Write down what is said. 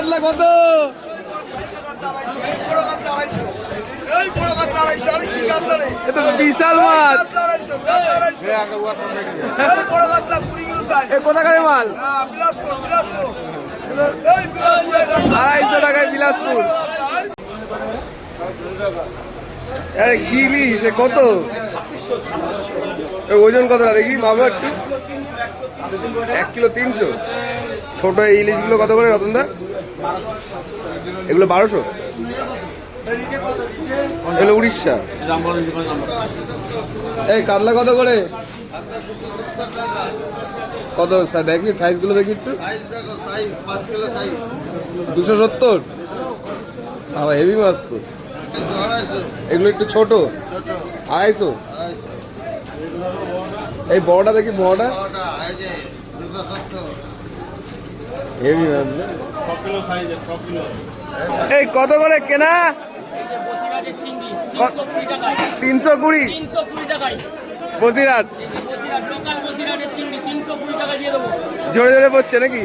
কাতলা কত? বিশাল মাছ। কোথাকার মাল? 250 টাকায় বিলাসপুর। কি ইলিশ কত? ওজন কতটা দেখি মামা একটু। 1 কিলো 300। ছোট এই ইলিশগুলো কত করে রতনদা? এগুলো 1200। এগুলো উড়িষ্যা। এই কাতলা কত করে? কত দেখি সাইজগুলো দেখি একটু। 270। হেভি মাছ তো। এগুলো একটু ছোট। 250। এই বড়টা দেখি, বড়টা হেভি মাছ। এই কত করে কেনা? 320। বসিরহাট ঝরে ঝরে পড়ছে নাকি?